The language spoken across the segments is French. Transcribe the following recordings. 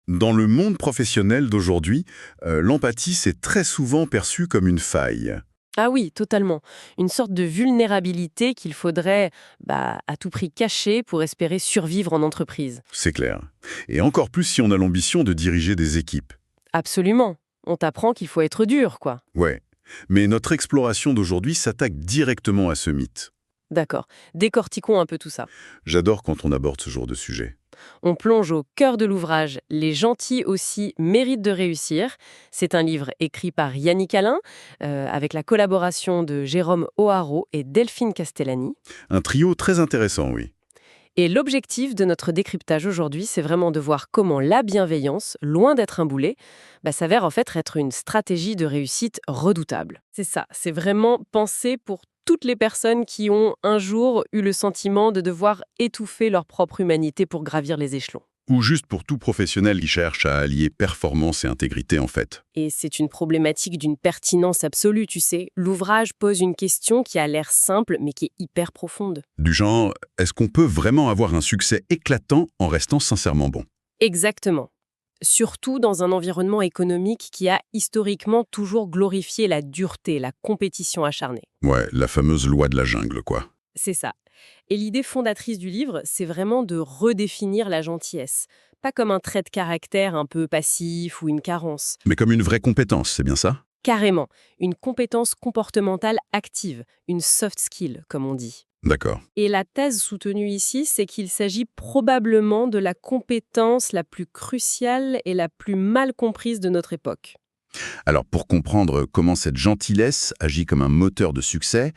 Dans le monde professionnel d'aujourd'hui, l'empathie, c'est très souvent perçu comme une faille. Ah oui, totalement. Une sorte de vulnérabilité qu'il faudrait à tout prix cacher pour espérer survivre en entreprise. C'est clair. Et encore plus si on a l'ambition de diriger des équipes. Absolument. On t'apprend qu'il faut être dur, quoi. Ouais. Mais notre exploration d'aujourd'hui s'attaque directement à ce mythe. D'accord. Décortiquons un peu tout ça. J'adore quand on aborde ce genre de sujet. On plonge au cœur de l'ouvrage Les gentils aussi méritent de réussir. C'est un livre écrit par Yannick Alain, avec la collaboration de Jérôme O'Haraud et Delphine Castellani. Un trio très intéressant, oui. Et l'objectif de notre décryptage aujourd'hui, c'est vraiment de voir comment la bienveillance, loin d'être un boulet, s'avère en fait être une stratégie de réussite redoutable. C'est ça, c'est vraiment pensé pour toutes les personnes qui ont un jour eu le sentiment de devoir étouffer leur propre humanité pour gravir les échelons. Ou juste pour tout professionnel qui cherche à allier performance et intégrité, en fait. Et c'est une problématique d'une pertinence absolue, tu sais. L'ouvrage pose une question qui a l'air simple, mais qui est hyper profonde. Du genre, est-ce qu'on peut vraiment avoir un succès éclatant en restant sincèrement bon? Exactement. Surtout dans un environnement économique qui a historiquement toujours glorifié la dureté, la compétition acharnée. Ouais, la fameuse loi de la jungle, quoi. C'est ça. Et l'idée fondatrice du livre, c'est vraiment de redéfinir la gentillesse. Pas comme un trait de caractère un peu passif ou une carence. Mais comme une vraie compétence, c'est bien ça? Carrément, une compétence comportementale active, une soft skill, comme on dit. D'accord. Et la thèse soutenue ici, c'est qu'il s'agit probablement de la compétence la plus cruciale et la plus mal comprise de notre époque. Alors, pour comprendre comment cette gentillesse agit comme un moteur de succès,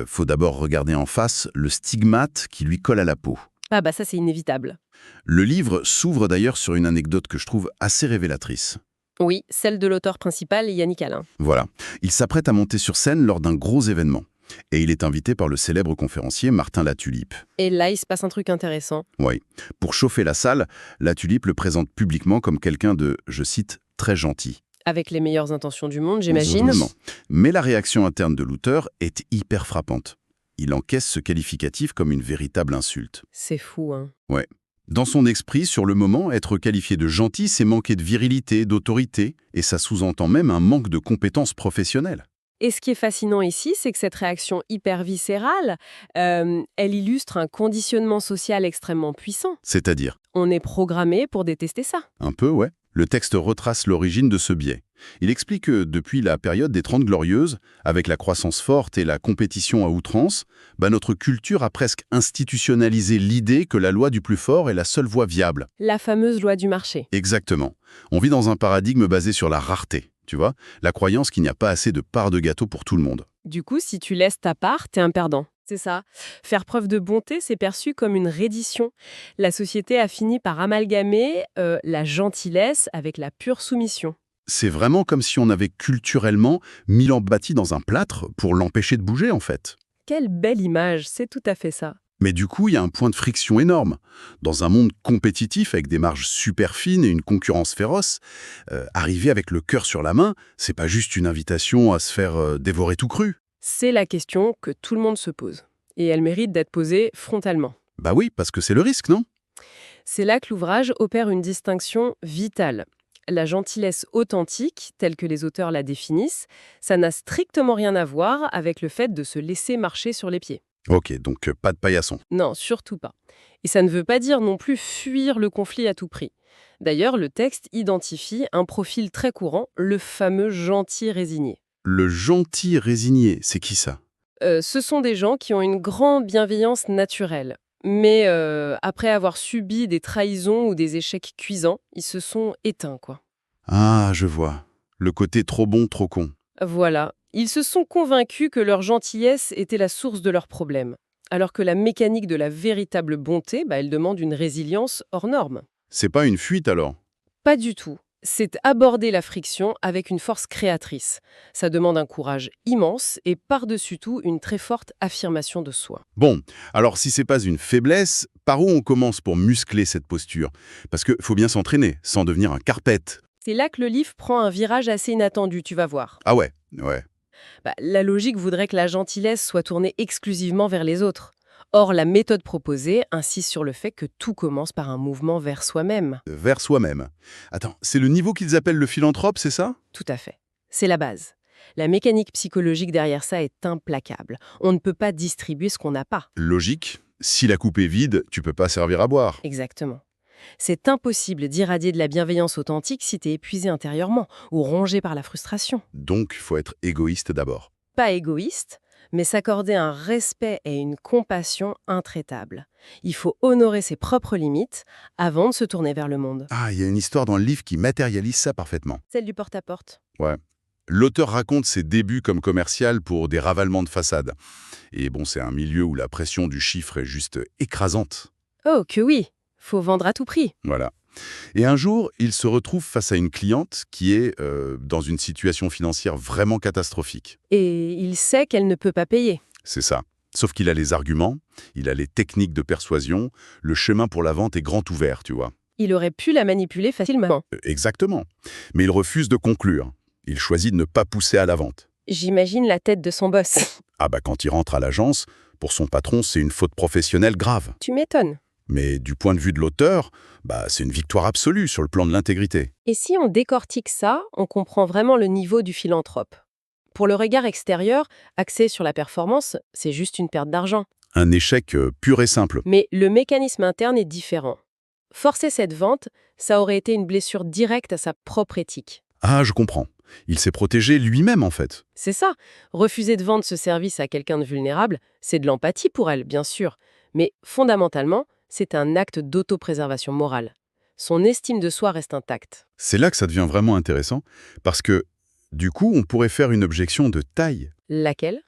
faut d'abord regarder en face le stigmate qui lui colle à la peau. Ça c'est inévitable. Le livre s'ouvre d'ailleurs sur une anecdote que je trouve assez révélatrice. Oui, celle de l'auteur principal, Yannick Alain. Voilà. Il s'apprête à monter sur scène lors d'un gros événement. Et il est invité par le célèbre conférencier Martin Latulippe. Et là, il se passe un truc intéressant. Oui. Pour chauffer la salle, Latulippe le présente publiquement comme quelqu'un de, je cite, très gentil. Avec les meilleures intentions du monde, j'imagine. Heureusement. Mais la réaction interne de l'auteur est hyper frappante. Il encaisse ce qualificatif comme une véritable insulte. C'est fou, hein. Ouais. Dans son esprit, sur le moment, être qualifié de gentil, c'est manquer de virilité, d'autorité, et ça sous-entend même un manque de compétences professionnelles. Et ce qui est fascinant ici, c'est que cette réaction hyper viscérale, elle illustre un conditionnement social extrêmement puissant. C'est-à-dire, On est programmé pour détester ça. un peu, ouais. Le texte retrace l'origine de ce biais. Il explique que depuis la période des 30 Glorieuses, avec la croissance forte et la compétition à outrance, notre culture a presque institutionnalisé l'idée que la loi du plus fort est la seule voie viable. La fameuse loi du marché. Exactement. On vit dans un paradigme basé sur la rareté, tu vois, la croyance qu'il n'y a pas assez de parts de gâteau pour tout le monde. Du coup, si tu laisses ta part, t'es un perdant. C'est ça. Faire preuve de bonté, c'est perçu comme une reddition. La société a fini par amalgamer la gentillesse avec la pure soumission. C'est vraiment comme si on avait culturellement mis l'empathie dans un plâtre pour l'empêcher de bouger, en fait. Quelle belle image, c'est tout à fait ça. Mais du coup, il y a un point de friction énorme. Dans un monde compétitif avec des marges super fines et une concurrence féroce, arriver avec le cœur sur la main, c'est pas juste une invitation à se faire dévorer tout cru. C'est la question que tout le monde se pose. Et elle mérite d'être posée frontalement. Bah oui, parce que c'est le risque, non? C'est là que l'ouvrage opère une distinction vitale. La gentillesse authentique, telle que les auteurs la définissent, ça n'a strictement rien à voir avec le fait de se laisser marcher sur les pieds. Ok, donc pas de paillasson. Non, surtout pas. Et ça ne veut pas dire non plus fuir le conflit à tout prix. D'ailleurs, le texte identifie un profil très courant, le fameux gentil résigné. Le gentil résigné, c'est qui ça? Ce sont des gens qui ont une grande bienveillance naturelle. Mais après avoir subi des trahisons ou des échecs cuisants, ils se sont éteints, quoi. Ah, je vois. Le côté trop bon, trop con. Voilà. Ils se sont convaincus que leur gentillesse était la source de leurs problèmes. Alors que la mécanique de la véritable bonté, elle demande une résilience hors norme. C'est pas une fuite alors? Pas du tout. C'est aborder la friction avec une force créatrice. Ça demande un courage immense et par-dessus tout une très forte affirmation de soi. Bon, alors si c'est pas une faiblesse, par où on commence pour muscler cette posture? Parce que faut bien s'entraîner, sans devenir un carpette. C'est là que le livre prend un virage assez inattendu, tu vas voir. Ah ouais. La logique voudrait que la gentillesse soit tournée exclusivement vers les autres. Or, la méthode proposée insiste sur le fait que tout commence par un mouvement vers soi-même. Vers soi-même. Attends, c'est le niveau qu'ils appellent le philanthrope, c'est ça? Tout à fait. C'est la base. La mécanique psychologique derrière ça est implacable. On ne peut pas distribuer ce qu'on n'a pas. Logique. Si la coupe est vide, tu peux pas servir à boire. Exactement. C'est impossible d'irradier de la bienveillance authentique si t'es épuisé intérieurement ou rongé par la frustration. Donc, il faut être égoïste d'abord. Pas égoïste, mais s'accorder un respect et une compassion intraitables. Il faut honorer ses propres limites avant de se tourner vers le monde. Ah, il y a une histoire dans le livre qui matérialise ça parfaitement. Celle du porte-à-porte. Ouais. L'auteur raconte ses débuts comme commercial pour des ravalements de façade. Et bon, c'est un milieu où la pression du chiffre est juste écrasante. Oh, que oui. Faut vendre à tout prix. Voilà. Et un jour, il se retrouve face à une cliente qui est dans une situation financière vraiment catastrophique. Et il sait qu'elle ne peut pas payer. C'est ça. Sauf qu'il a les arguments, il a les techniques de persuasion, le chemin pour la vente est grand ouvert, tu vois. Il aurait pu la manipuler facilement. Exactement. Mais il refuse de conclure. Il choisit de ne pas pousser à la vente. J'imagine la tête de son boss. Ah bah quand il rentre à l'agence, pour son patron, c'est une faute professionnelle grave. Tu m'étonnes. Mais du point de vue de l'auteur, bah c'est une victoire absolue sur le plan de l'intégrité. Et si on décortique ça, on comprend vraiment le niveau du philanthrope. Pour le regard extérieur, axé sur la performance, c'est juste une perte d'argent. Un échec pur et simple. Mais le mécanisme interne est différent. Forcer cette vente, ça aurait été une blessure directe à sa propre éthique. Ah, je comprends. Il s'est protégé lui-même en fait. C'est ça. Refuser de vendre ce service à quelqu'un de vulnérable, c'est de l'empathie pour elle, bien sûr. Mais fondamentalement, c'est un acte d'autopréservation morale. Son estime de soi reste intacte. C'est là que ça devient vraiment intéressant, parce que du coup, on pourrait faire une objection de taille. Laquelle?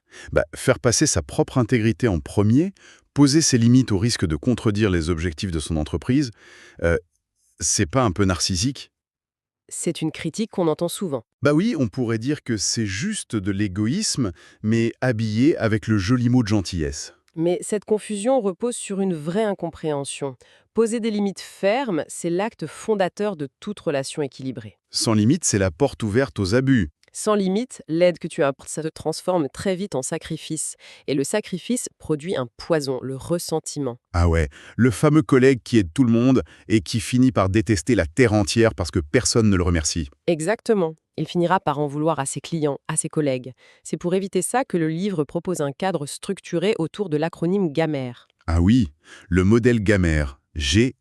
Faire passer sa propre intégrité en premier, poser ses limites au risque de contredire les objectifs de son entreprise, c'est pas un peu narcissique? C'est une critique qu'on entend souvent. Bah oui, on pourrait dire que c'est juste de l'égoïsme, mais habillé avec le joli mot de gentillesse. Mais cette confusion repose sur une vraie incompréhension. Poser des limites fermes, c'est l'acte fondateur de toute relation équilibrée. Sans limite, c'est la porte ouverte aux abus. Sans limite, l'aide que tu apportes, ça se transforme très vite en sacrifice. Et le sacrifice produit un poison, le ressentiment. Ah ouais, le fameux collègue qui aide tout le monde et qui finit par détester la terre entière parce que personne ne le remercie. Exactement. Il finira par en vouloir à ses clients, à ses collègues. C'est pour éviter ça que le livre propose un cadre structuré autour de l'acronyme GAMER. Ah oui, le modèle Gamer, G-A-M-R-E-R.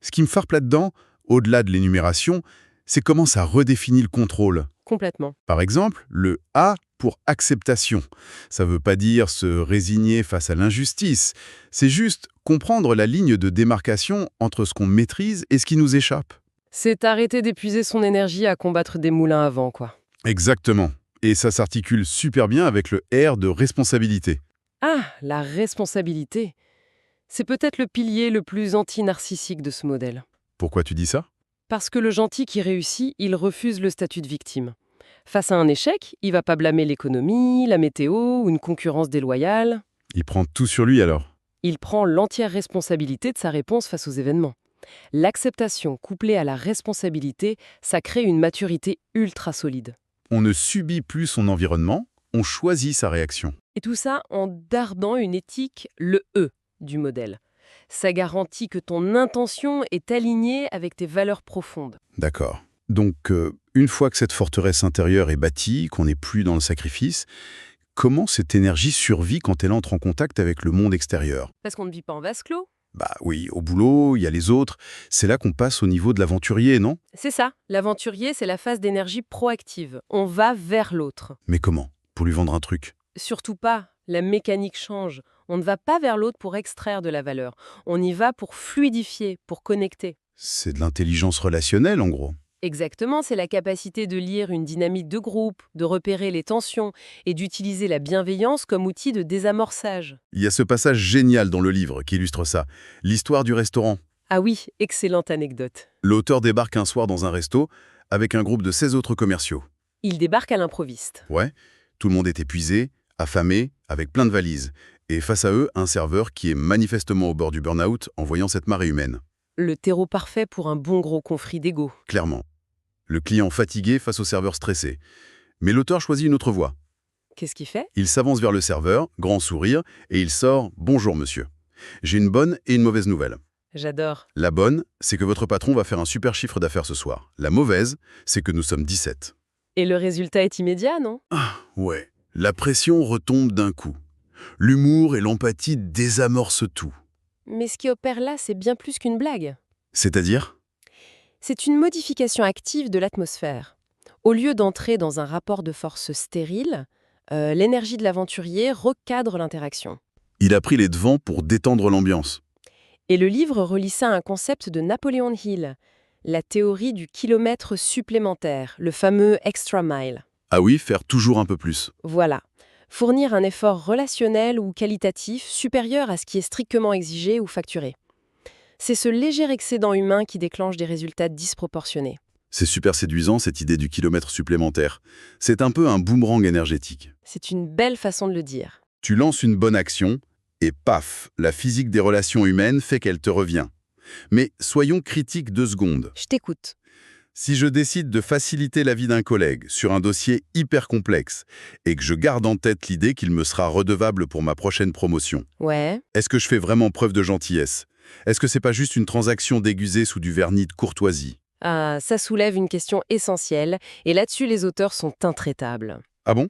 Ce qui me farpe là-dedans, au-delà de l'énumération, c'est comment ça redéfinit le contrôle. Complètement. Par exemple, le A pour acceptation. Ça ne veut pas dire se résigner face à l'injustice. C'est juste comprendre la ligne de démarcation entre ce qu'on maîtrise et ce qui nous échappe. C'est arrêter d'épuiser son énergie à combattre des moulins à vent, quoi. Exactement. Et ça s'articule super bien avec le R de responsabilité. Ah, la responsabilité. C'est peut-être le pilier le plus anti-narcissique de ce modèle. Pourquoi tu dis ça? Parce que le gentil qui réussit, il refuse le statut de victime. Face à un échec, il va pas blâmer l'économie, la météo ou une concurrence déloyale. Il prend tout sur lui alors. Il prend l'entière responsabilité de sa réponse face aux événements. L'acceptation couplée à la responsabilité, ça crée une maturité ultra solide. On ne subit plus son environnement, on choisit sa réaction. Et tout ça en dardant une éthique, le E du modèle. Ça garantit que ton intention est alignée avec tes valeurs profondes. D'accord. Donc, une fois que cette forteresse intérieure est bâtie, qu'on n'est plus dans le sacrifice, comment cette énergie survit quand elle entre en contact avec le monde extérieur? Parce qu'on ne vit pas en vase clos. Bah oui, au boulot, il y a les autres. C'est là qu'on passe au niveau de l'aventurier, non? C'est ça. L'aventurier, c'est la phase d'énergie proactive. On va vers l'autre. Mais comment? Pour lui vendre un truc? Surtout pas. La mécanique change. On ne va pas vers l'autre pour extraire de la valeur. On y va pour fluidifier, pour connecter. C'est de l'intelligence relationnelle, en gros. Exactement, c'est la capacité de lire une dynamique de groupe, de repérer les tensions et d'utiliser la bienveillance comme outil de désamorçage. Il y a ce passage génial dans le livre qui illustre ça. L'histoire du restaurant. Ah oui, excellente anecdote. L'auteur débarque un soir dans un resto avec un groupe de 16 autres commerciaux. Il débarque à l'improviste. Ouais, tout le monde est épuisé, affamé, avec plein de valises. Et face à eux, un serveur qui est manifestement au bord du burn-out en voyant cette marée humaine. Le terreau parfait pour un bon gros conflit d'ego. Clairement. Le client fatigué face au serveur stressé. Mais l'auteur choisit une autre voie. Qu'est-ce qu'il fait? Il s'avance vers le serveur, grand sourire, et il sort « Bonjour monsieur. J'ai une bonne et une mauvaise nouvelle. J'adore. La bonne, c'est que votre patron va faire un super chiffre d'affaires ce soir. La mauvaise, c'est que nous sommes 17. Et le résultat est immédiat, non? Ouais, la pression retombe d'un coup. L'humour et l'empathie désamorcent tout. Mais ce qui opère là, c'est bien plus qu'une blague. C'est-à-dire? C'est une modification active de l'atmosphère. Au lieu d'entrer dans un rapport de force stérile, l'énergie de l'aventurier recadre l'interaction. Il a pris les devants pour détendre l'ambiance. Et le livre relie ça à un concept de Napoleon Hill, la théorie du kilomètre supplémentaire, le fameux extra mile. Ah oui, faire toujours un peu plus. Voilà. Fournir un effort relationnel ou qualitatif supérieur à ce qui est strictement exigé ou facturé. C'est ce léger excédent humain qui déclenche des résultats disproportionnés. C'est super séduisant cette idée du kilomètre supplémentaire. C'est un peu un boomerang énergétique. C'est une belle façon de le dire. Tu lances une bonne action et paf, la physique des relations humaines fait qu'elle te revient. Mais soyons critiques 2 secondes. Je t'écoute. Si je décide de faciliter la vie d'un collègue sur un dossier hyper complexe et que je garde en tête l'idée qu'il me sera redevable pour ma prochaine promotion, Ouais. est-ce que je fais vraiment preuve de gentillesse? Est-ce que c'est pas juste une transaction déguisée sous du vernis de courtoisie? Ah, ça soulève une question essentielle, et là-dessus les auteurs sont intraitables. Ah bon?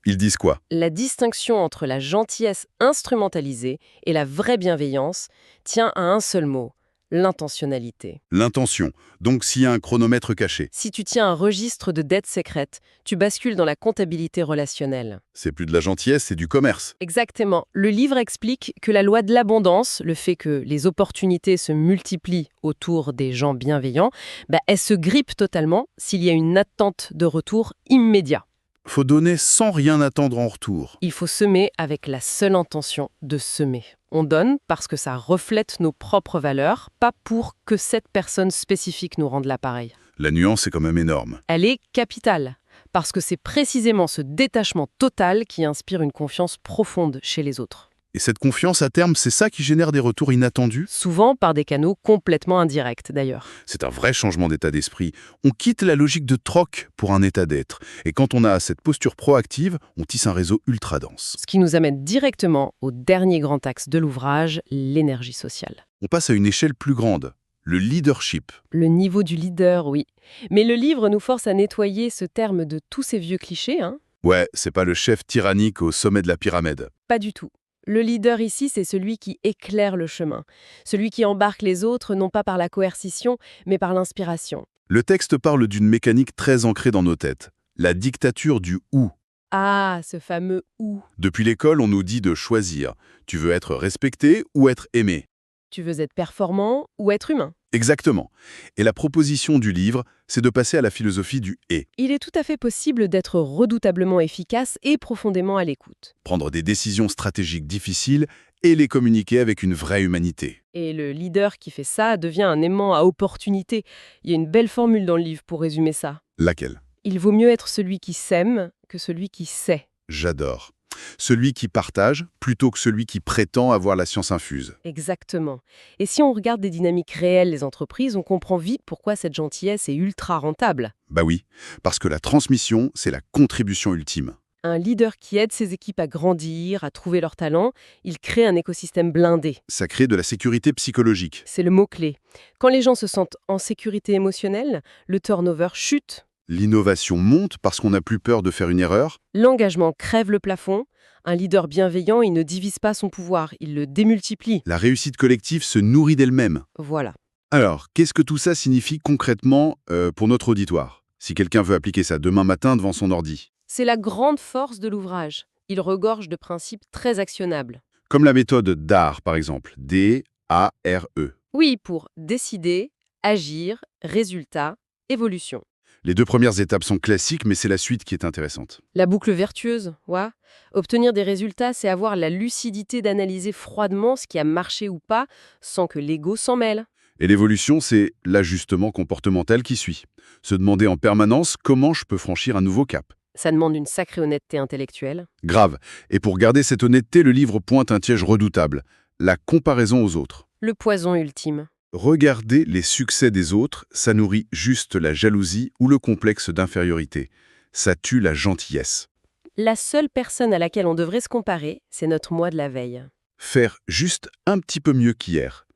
Ils disent quoi? La distinction entre la gentillesse instrumentalisée et la vraie bienveillance tient à un seul mot, l'intentionnalité. L'intention. Donc s'il y a un chronomètre caché, Si tu tiens un registre de dettes secrètes, tu bascules dans la comptabilité relationnelle. c'est plus de la gentillesse, c'est du commerce. Exactement. Le livre explique que la loi de l'abondance, le fait que les opportunités se multiplient autour des gens bienveillants, elle se grippe totalement s'il y a une attente de retour immédiat. Faut donner sans rien attendre en retour. Il faut semer avec la seule intention de semer. On donne parce que ça reflète nos propres valeurs, pas pour que cette personne spécifique nous rende l'appareil. La nuance est quand même énorme. Elle est capitale, parce que c'est précisément ce détachement total qui inspire une confiance profonde chez les autres. Et cette confiance, à terme, c'est ça qui génère des retours inattendus? Souvent par des canaux complètement indirects d'ailleurs. C'est un vrai changement d'état d'esprit. On quitte la logique de troc pour un état d'être. Et quand on a cette posture proactive, on tisse un réseau ultra dense. Ce qui nous amène directement au dernier grand axe de l'ouvrage, l'énergie sociale. On passe à une échelle plus grande, le leadership. Le niveau du leader, oui. Mais le livre nous force à nettoyer ce terme de tous ces vieux clichés, Ouais, c'est pas le chef tyrannique au sommet de la pyramide. Pas du tout. Le leader ici, c'est celui qui éclaire le chemin. Celui qui embarque les autres, non pas par la coercition, mais par l'inspiration. Le texte parle d'une mécanique très ancrée dans nos têtes, la dictature du « ou ». Ah, ce fameux « ou ». Depuis l'école, on nous dit de choisir. Tu veux être respecté ou être aimé? Tu veux être performant ou être humain? Exactement. Et la proposition du livre, c'est de passer à la philosophie du « et ». Il est tout à fait possible d'être redoutablement efficace et profondément à l'écoute. Prendre des décisions stratégiques difficiles et les communiquer avec une vraie humanité. Et le leader qui fait ça devient un aimant à opportunité. Il y a une belle formule dans le livre pour résumer ça. Laquelle? Il vaut mieux être celui qui sème que celui qui sait. J'adore. Celui qui partage plutôt que celui qui prétend avoir la science infuse. Exactement. Et si on regarde des dynamiques réelles des entreprises, on comprend vite pourquoi cette gentillesse est ultra rentable. Bah oui, parce que la transmission, c'est la contribution ultime. Un leader qui aide ses équipes à grandir, à trouver leurs talents, il crée un écosystème blindé. Ça crée de la sécurité psychologique. C'est le mot-clé. Quand les gens se sentent en sécurité émotionnelle, le turnover chute, L'innovation monte parce qu'on n'a plus peur de faire une erreur. l'engagement crève le plafond. Un leader bienveillant, il ne divise pas son pouvoir, il le démultiplie. La réussite collective se nourrit d'elle-même. Voilà. Alors, qu'est-ce que tout ça signifie concrètement pour notre auditoire? Si quelqu'un veut appliquer ça demain matin devant son ordi. C'est la grande force de l'ouvrage. Il regorge de principes très actionnables. Comme la méthode DARE, par exemple. D-A-R-E. Oui, pour décider, agir, résultat, évolution. Les 2 premières étapes sont classiques, mais c'est la suite qui est intéressante. La boucle vertueuse, ouais. Obtenir des résultats, c'est avoir la lucidité d'analyser froidement ce qui a marché ou pas, sans que l'ego s'en mêle. Et l'évolution, c'est l'ajustement comportemental qui suit. Se demander en permanence comment je peux franchir un nouveau cap. Ça demande une sacrée honnêteté intellectuelle. Grave. Et pour garder cette honnêteté, le livre pointe un piège redoutable. La comparaison aux autres. Le poison ultime. Regarder les succès des autres, ça nourrit juste la jalousie ou le complexe d'infériorité. Ça tue la gentillesse. La seule personne à laquelle on devrait se comparer, c'est notre moi de la veille. Faire juste un petit peu mieux qu'hier.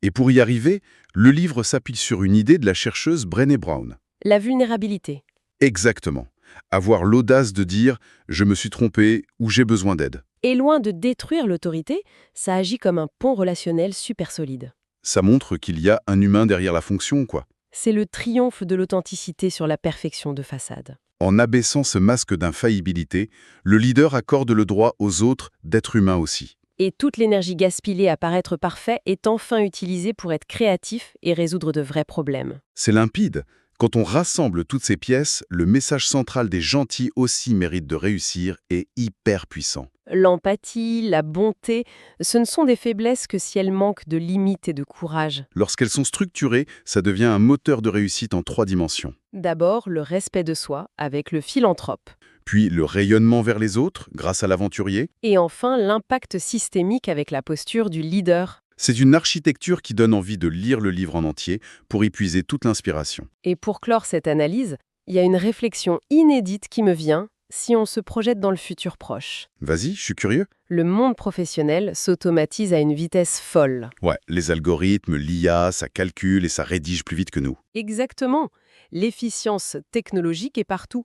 Et pour y arriver, le livre s'appuie sur une idée de la chercheuse Brené Brown. La vulnérabilité. Exactement. Avoir l'audace de dire « je me suis trompé » ou « j'ai besoin d'aide ». Et loin de détruire l'autorité, ça agit comme un pont relationnel super solide. Ça montre qu'il y a un humain derrière la fonction, quoi. C'est le triomphe de l'authenticité sur la perfection de façade. En abaissant ce masque d'infaillibilité, le leader accorde le droit aux autres d'être humains aussi. Et toute l'énergie gaspillée à paraître parfait est enfin utilisée pour être créatif et résoudre de vrais problèmes. C'est limpide. Quand on rassemble toutes ces pièces, le message central des gentils aussi mérite de réussir est hyper puissant. L'empathie, la bonté, ce ne sont des faiblesses que si elles manquent de limites et de courage. Lorsqu'elles sont structurées, ça devient un moteur de réussite en 3 dimensions. D'abord, le respect de soi avec le philanthrope. Puis le rayonnement vers les autres, grâce à l'aventurier. Et enfin, l'impact systémique avec la posture du leader. C'est une architecture qui donne envie de lire le livre en entier pour y puiser toute l'inspiration. Et pour clore cette analyse, il y a une réflexion inédite qui me vient si on se projette dans le futur proche. Vas-y, je suis curieux. Le monde professionnel s'automatise à une vitesse folle. Ouais, les algorithmes, l'IA, ça calcule et ça rédige plus vite que nous. Exactement. L'efficience technologique est partout.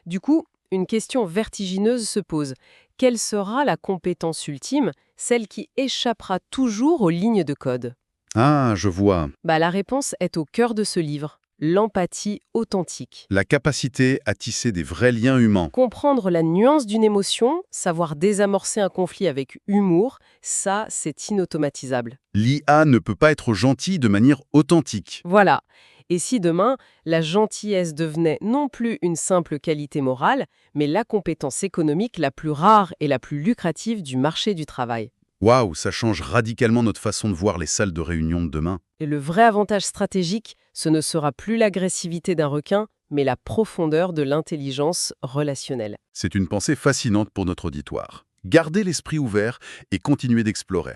Du coup, une question vertigineuse se pose. Quelle sera la compétence ultime, celle qui échappera toujours aux lignes de code? Ah, je vois. La réponse est au cœur de ce livre, l'empathie authentique. La capacité à tisser des vrais liens humains. Comprendre la nuance d'une émotion, savoir désamorcer un conflit avec humour, ça, c'est inautomatisable. L'IA ne peut pas être gentille de manière authentique. Voilà. Et si demain, la gentillesse devenait non plus une simple qualité morale, mais la compétence économique la plus rare et la plus lucrative du marché du travail? Waouh, ça change radicalement notre façon de voir les salles de réunion de demain. Et le vrai avantage stratégique, ce ne sera plus l'agressivité d'un requin, mais la profondeur de l'intelligence relationnelle. C'est une pensée fascinante pour notre auditoire. Gardez l'esprit ouvert et continuez d'explorer.